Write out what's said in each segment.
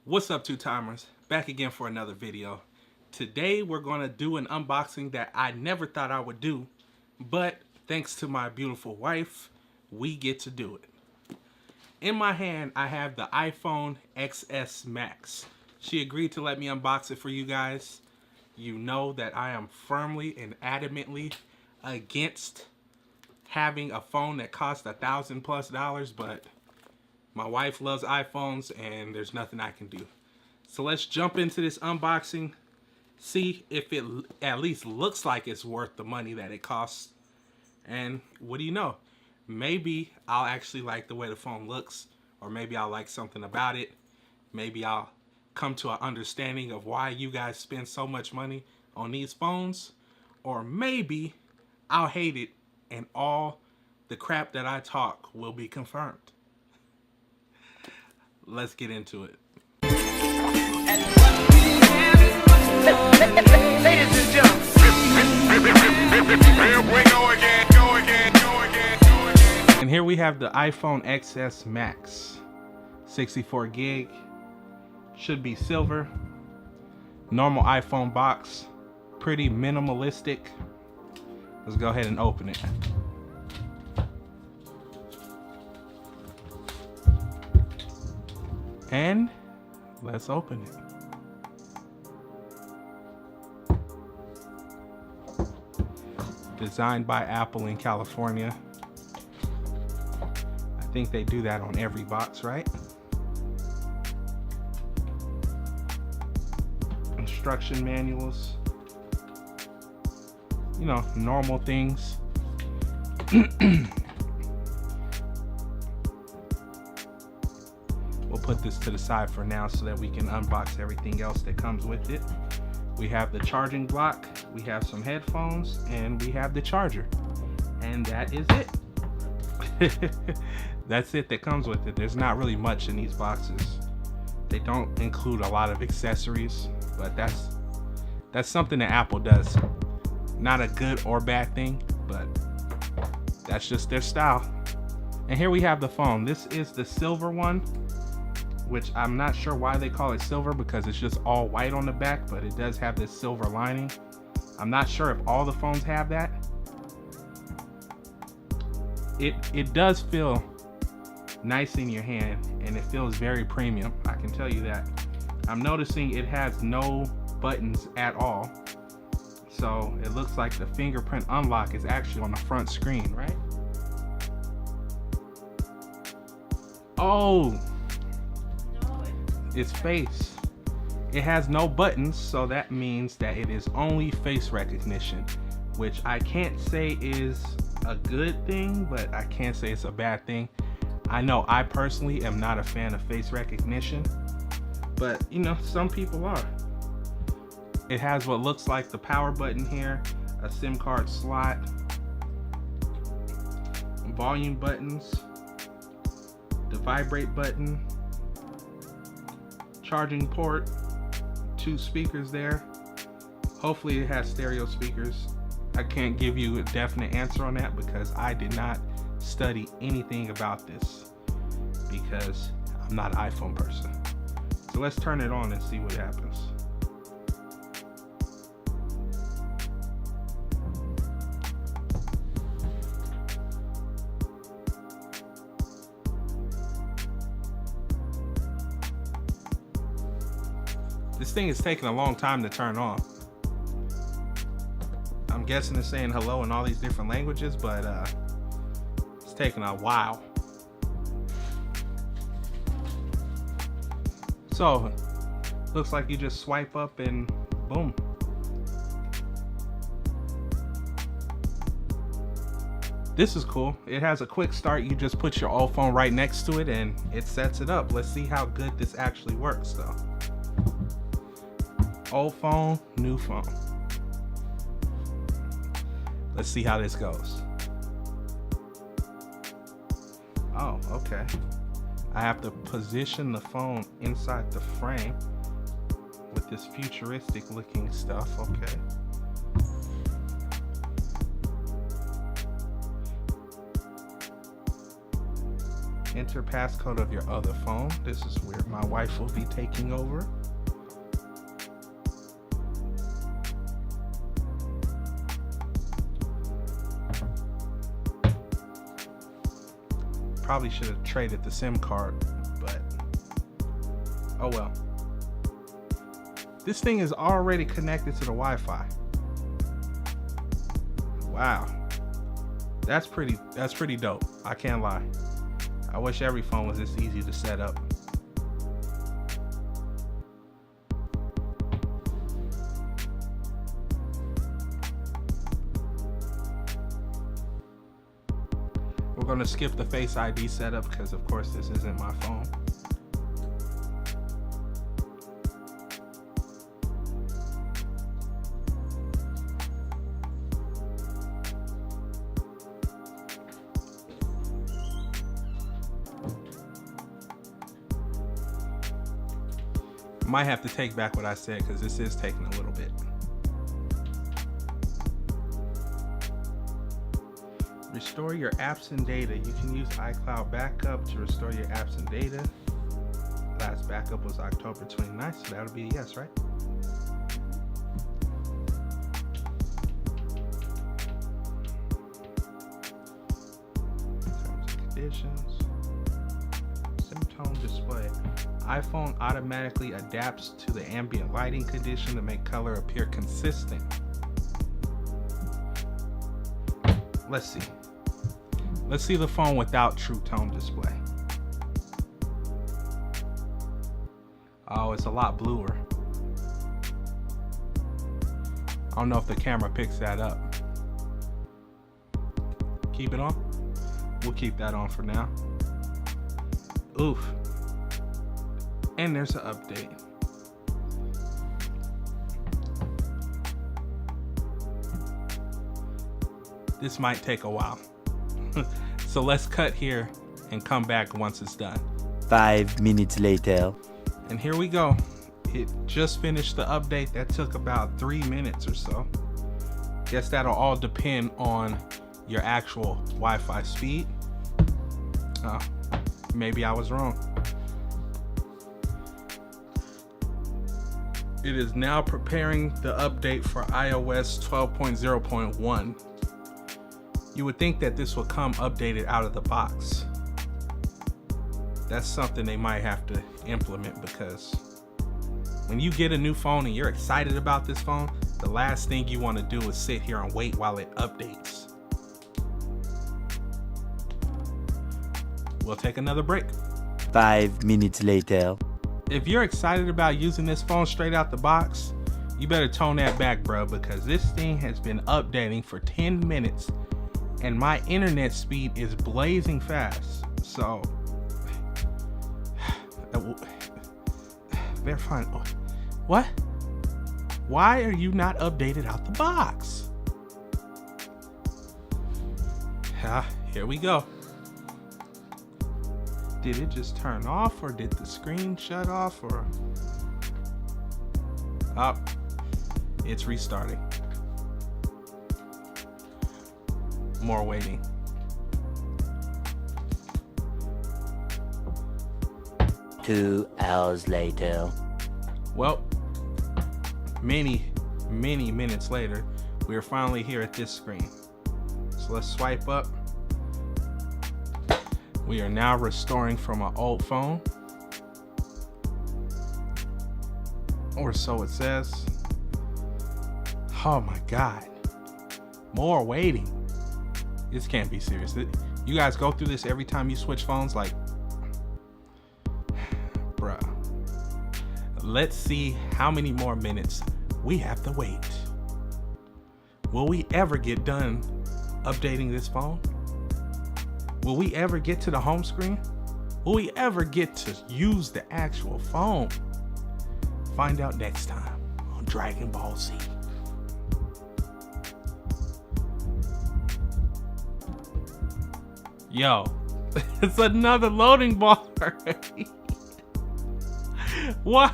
What's up, two timers? Back again for another video. Today we're going to do an unboxing that I never thought I would do, but thanks to my beautiful wife, we get to do it. In my hand, I have the iPhone XS Max. She agreed to let me unbox it for you guys. You know that I am firmly and adamantly against having a phone that costs $1,000+, but my wife loves iPhones and there's nothing I can do. So let's jump into this unboxing, see if it at least looks like it's worth the money that it costs. And what do you know? Maybe I'll actually like the way the phone looks, or maybe I'll like something about it. Maybe I'll come to an understanding of why you guys spend so much money on these phones, or maybe I'll hate it and all the crap that I talk will be confirmed. Let's get into it. Ladies and gentlemen, go again. And here we have the iPhone XS Max, 64 gig, should be silver, normal iPhone box, pretty minimalistic. Let's go ahead and open it. And let's open it. Designed by Apple in California. I think they do that on every box, right? Instruction manuals. You know, normal things. We'll put this to the side for now so that we can unbox everything else that comes with it. We have the charging block, we have some headphones, and we have the charger. And that is it. That's it that comes with it. There's not really much in these boxes. They don't include a lot of accessories, but that's something that Apple does. Not a good or bad thing, but that's just their style. And here we have the phone. This is the silver one, which I'm not sure why they call it silver, because it's just all white on the back, but it does have this silver lining. I'm not sure if all the phones have that. It does feel nice in your hand, and it feels very premium, I can tell you that. I'm noticing it has no buttons at all, so it looks like the fingerprint unlock is actually on the front screen, right? Oh, its face. It has no buttons, so that means that it is only face recognition, which I can't say is a good thing, but I can't say it's a bad thing. I know I personally am not a fan of face recognition, but you know, some people are. It has what looks like the power button here, a SIM card slot, volume buttons, the vibrate button, charging port, 2 speakers there. Hopefully it has stereo speakers. I can't give you a definite answer on that because I did not study anything about this, because I'm not an iPhone person. So let's turn it on and see what happens. This thing is taking a long time to turn on. I'm guessing it's saying hello in all these different languages, but it's taking a while. So, looks like you just swipe up and boom. This is cool. It has a quick start. You just put your old phone right next to it and it sets it up. Let's see how good this actually works though. Old phone, new phone. Let's see how this goes. Oh, okay. I have to position the phone inside the frame with this futuristic looking stuff. Okay. Enter passcode of your other phone. This is where my wife will be taking over. Probably should have traded the SIM card, but oh well. This thing is already connected to the Wi-Fi. Wow. That's pretty dope. I can't lie. I wish every phone was this easy to set up. We're gonna skip the Face ID setup because of course this isn't my phone. Might have to take back what I said because this is taking a little bit. Restore your apps and data. You can use iCloud backup to restore your apps and data. Last backup was October 29th, so that'll be a yes, right? Terms and conditions. Tone display. iPhone automatically adapts to the ambient lighting condition to make color appear consistent. Let's see. Let's see the phone without True Tone display. Oh, it's a lot bluer. I don't know if the camera picks that up. Keep it on? We'll keep that on for now. Oof. And there's an update. This might take a while. So let's cut here and come back once it's done. 5 minutes later. And here we go. It just finished the update. That took about 3 minutes or so. Guess that'll all depend on your actual Wi-Fi speed. Maybe I was wrong. It is now preparing the update for iOS 12.0.1. You would think that this will come updated out of the box. That's something they might have to implement because when you get a new phone and you're excited about this phone, the last thing you want to do is sit here and wait while it updates. We'll take another break. 5 minutes later. If you're excited about using this phone straight out the box, you better tone that back, bro, because this thing has been updating for 10 minutes and my internet speed is blazing fast. So, they're fine. What? Why are you not updated out the box? Here we go. Did it just turn off or did the screen shut off or? Oh, it's restarting. More waiting. Two hours later. Well, many minutes later, we are finally here at this screen. So let's swipe up. We are now restoring from an old phone. Or so it says. Oh my God. More waiting. This can't be serious. You guys go through this every time you switch phones? Like, bruh. Let's see how many more minutes we have to wait. Will we ever get done updating this phone? Will we ever get to the home screen? Will we ever get to use the actual phone? Find out next time on Dragon Ball Z. Yo, it's another loading bar. Why?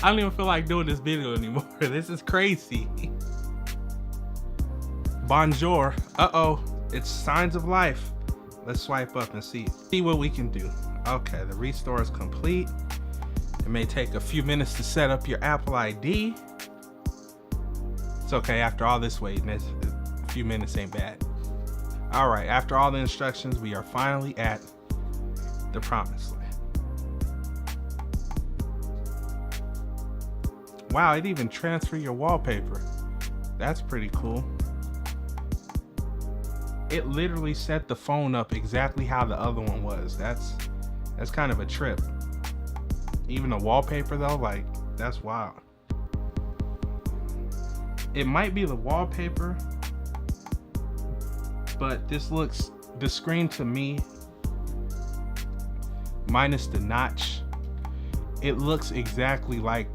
I don't even feel like doing this video anymore. This is crazy. Bonjour. Uh-oh. It's signs of life. Let's swipe up and see what we can do. Okay, the restore is complete. It may take a few minutes to set up your Apple ID. It's okay, after all this waiting, a few minutes ain't bad. All right, after all the instructions, we are finally at the promised land. Wow, it even transferred your wallpaper. That's pretty cool. It literally set the phone up exactly how the other one was. That's kind of a trip. Even the wallpaper though, like, that's wild. It might be the wallpaper, but the screen to me, minus the notch, it looks exactly like,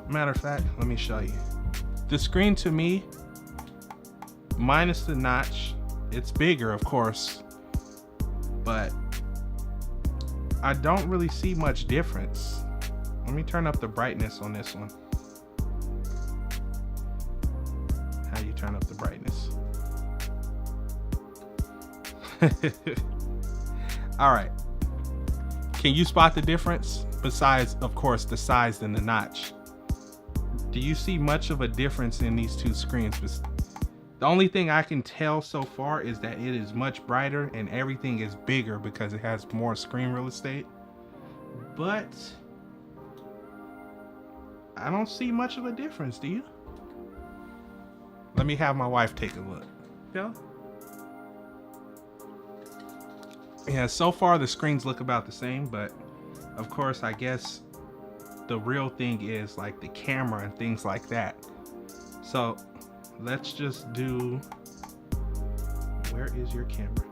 matter of fact, let me show you. The screen to me, minus the notch, it's bigger of course, but I don't really see much difference. Let me turn up the brightness on this one. How do you turn up the brightness? All right. Can you spot the difference? Besides, of course, the size and the notch. Do you see much of a difference in these two screens? The only thing I can tell so far is that it is much brighter and everything is bigger because it has more screen real estate. But I don't see much of a difference, do you? Let me have my wife take a look. Yeah, so far the screens look about the same, but of course I guess the real thing is like the camera and things like that. So let's just do, where is your camera?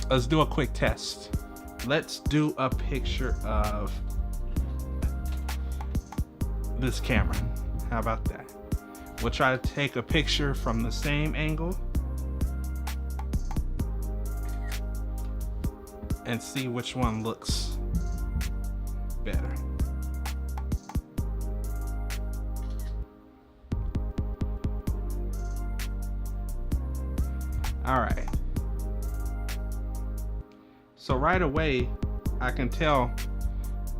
Let's do a quick test. Let's do a picture of this camera. How about that? We'll try to take a picture from the same angle and see which one looks better. All right. So right away, I can tell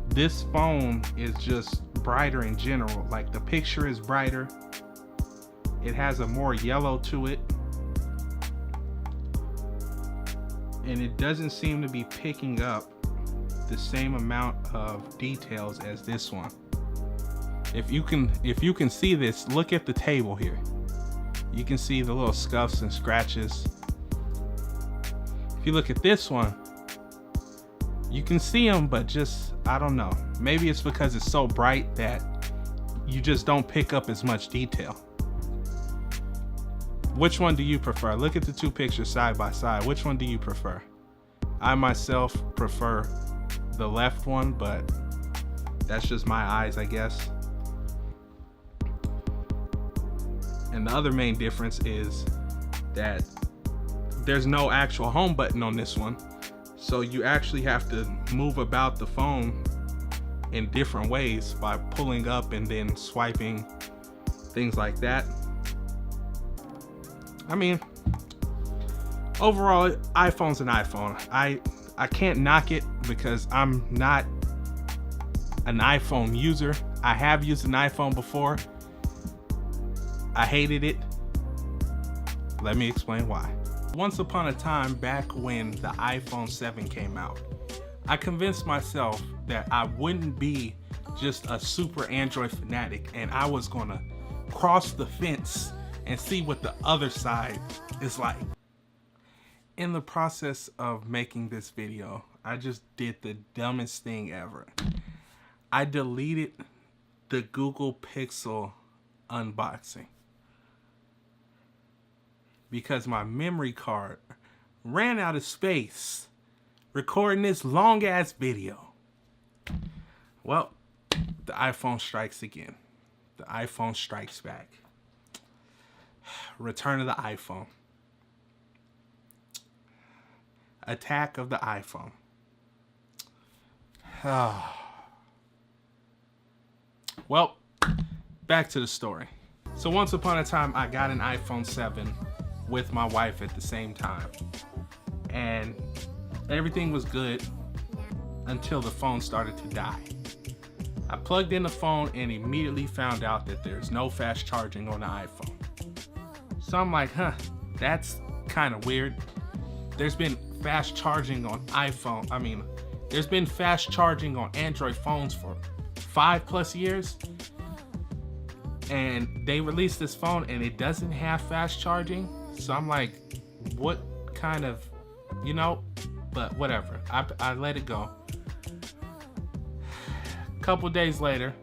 this phone is just brighter in general. Like the picture is brighter. It has a more yellow to it. And it doesn't seem to be picking up the same amount of details as this one. If you can see this, look at the table here. You can see the little scuffs and scratches. If you look at this one, you can see them, but just, I don't know. Maybe it's because it's so bright that you just don't pick up as much detail. Which one do you prefer? Look at the two pictures side by side. Which one do you prefer? I myself prefer the left one, but that's just my eyes, I guess. And the other main difference is that there's no actual home button on this one. So you actually have to move about the phone in different ways by pulling up and then swiping, things like that. I mean, overall, iPhone's an iPhone. I can't knock it because I'm not an iPhone user. I have used an iPhone before. I hated it. Let me explain why. Once upon a time, back when the iPhone 7 came out, I convinced myself that I wouldn't be just a super Android fanatic and I was gonna cross the fence and see what the other side is like. In the process of making this video, I just did the dumbest thing ever. I deleted the Google Pixel unboxing because my memory card ran out of space recording this long ass video. Well, the iPhone strikes again. The iPhone strikes back. Return of the iPhone. Attack of the iPhone. Well, back to the story. So once upon a time, I got an iPhone 7 with my wife at the same time. And everything was good until the phone started to die. I plugged in the phone and immediately found out that there's no fast charging on the iPhone. So I'm like, that's kind of weird. There's been fast charging on there's been fast charging on Android phones for 5+ years. And they released this phone and it doesn't have fast charging. So I'm like, what kind of, but whatever. I let it go. Couple days later,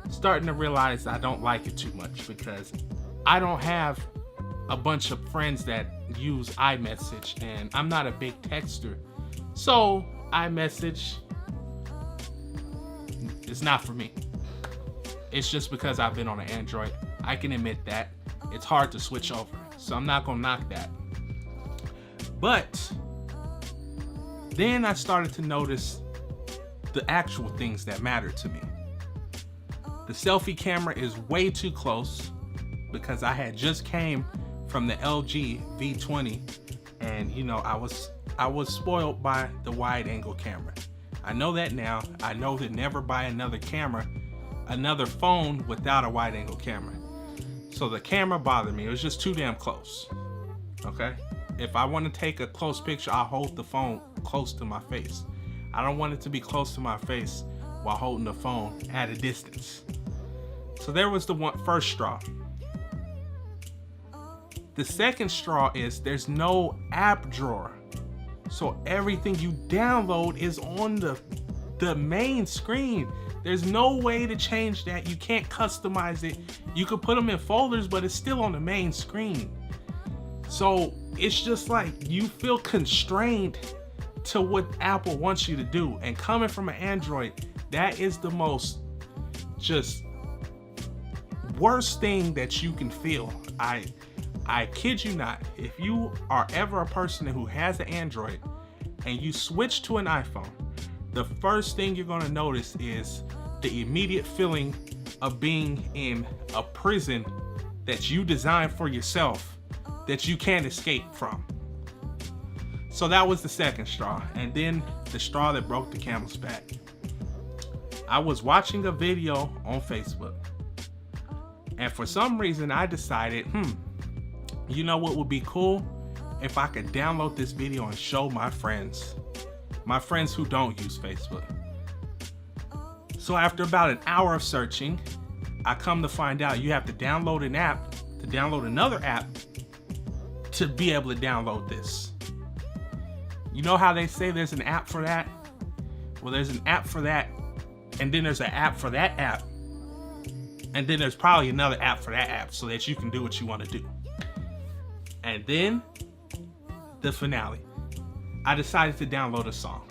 starting to realize I don't like it too much because I don't have a bunch of friends that use iMessage and I'm not a big texter. So iMessage is not for me. It's just because I've been on an Android. I can admit that. It's hard to switch over. So I'm not gonna knock that. But then I started to notice the actual things that matter to me. The selfie camera is way too close because I had just came from the LG V20 and I was spoiled by the wide angle camera. I know that now. I know to never buy another phone without a wide angle camera. So the camera bothered me. It was just too damn close. Okay? If I want to take a close picture, I'll hold the phone close to my face. I don't want it to be close to my face while holding the phone at a distance. So there was the first straw. The second straw is there's no app drawer. So everything you download is on the main screen. There's no way to change that. You can't customize it. You could put them in folders, but it's still on the main screen. So it's just like you feel constrained to what Apple wants you to do. And coming from an Android, that is the most just worst thing that you can feel. I kid you not. If you are ever a person who has an Android and you switch to an iPhone, the first thing you're gonna notice is the immediate feeling of being in a prison that you designed for yourself that you can't escape from. So that was the second straw. And then the straw that broke the camel's back. I was watching a video on Facebook. And for some reason I decided, you know what would be cool? If I could download this video and show my friends who don't use Facebook. So after about an hour of searching, I come to find out you have to download an app to download another app to be able to download this. You know how they say there's an app for that? Well, there's an app for that, and then there's an app for that app, and then there's probably another app for that app so that you can do what you want to do. And then the finale. I decided to download a song.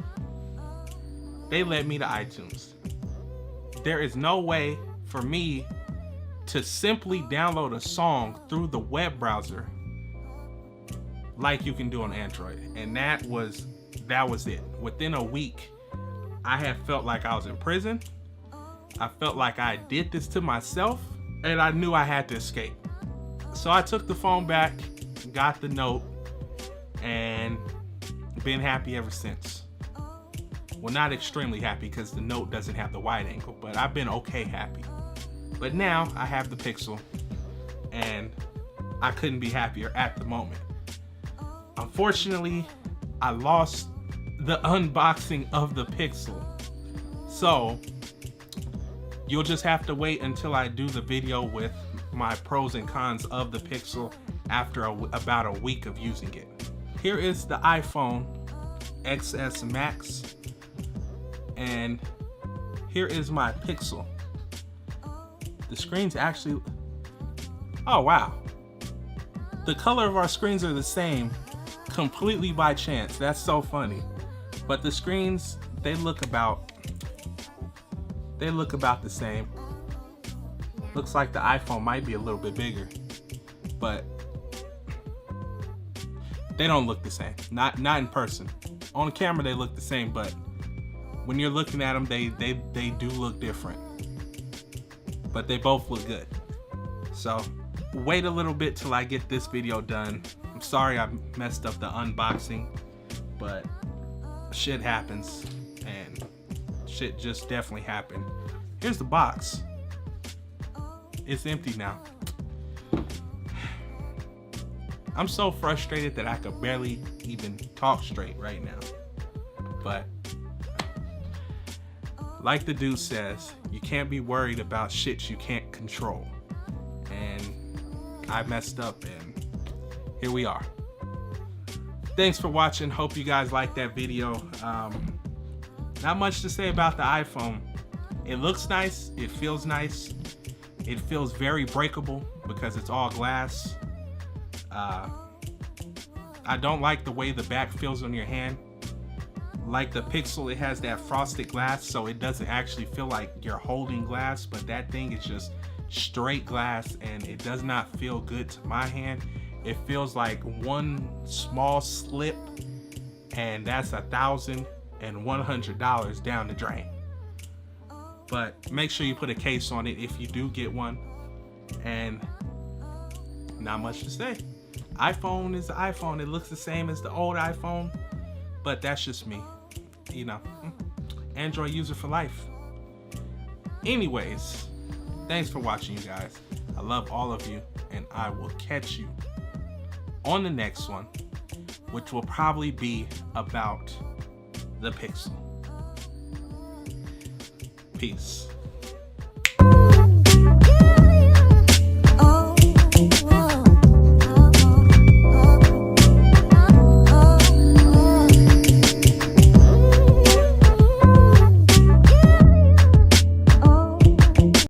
They led me to iTunes. There is no way for me to simply download a song through the web browser like you can do on Android. And that was it. Within a week, I had felt like I was in prison. I felt like I did this to myself, and I knew I had to escape. So I took the phone back, got the note, and been happy ever since. Well, not extremely happy because the note doesn't have the wide angle, but I've been okay happy. But now I have the Pixel, and I couldn't be happier at the moment. Unfortunately, I lost the unboxing of the Pixel. So you'll just have to wait until I do the video with my pros and cons of the Pixel after about a week of using it. Here is the iPhone XS Max, and here is my Pixel. The screens actually, oh wow. The color of our screens are the same completely by chance. That's so funny. But the screens, they look about the same. Looks like the iPhone might be a little bit bigger, but they don't look the same. Not in person. On the camera they look the same, but when you're looking at them, they do look different. but they both look good. So wait a little bit till I get this video done. I'm sorry I messed up the unboxing, but shit happens, and shit just definitely happened. Here's the box. It's empty now. I'm so frustrated that I could barely even talk straight right now. But like the dude says, you can't be worried about shit you can't control. And I messed up, and here we are. Thanks for watching. Hope you guys liked that video. Not much to say about the iPhone. It looks nice. It feels nice. It feels very breakable because it's all glass. I don't like the way the back feels on your hand. Like the Pixel, it has that frosted glass, so it doesn't actually feel like you're holding glass, but that thing is just straight glass, and it does not feel good to my hand. It feels like one small slip, and that's $1,100 down the drain. But make sure you put a case on it if you do get one. And not much to say. iPhone is the iPhone. It looks the same as the old iPhone, but that's just me. You know, Android user for life. Anyways, thanks for watching, you guys. I love all of you, and I will catch you on the next one, which will probably be about the Pixel. Peace.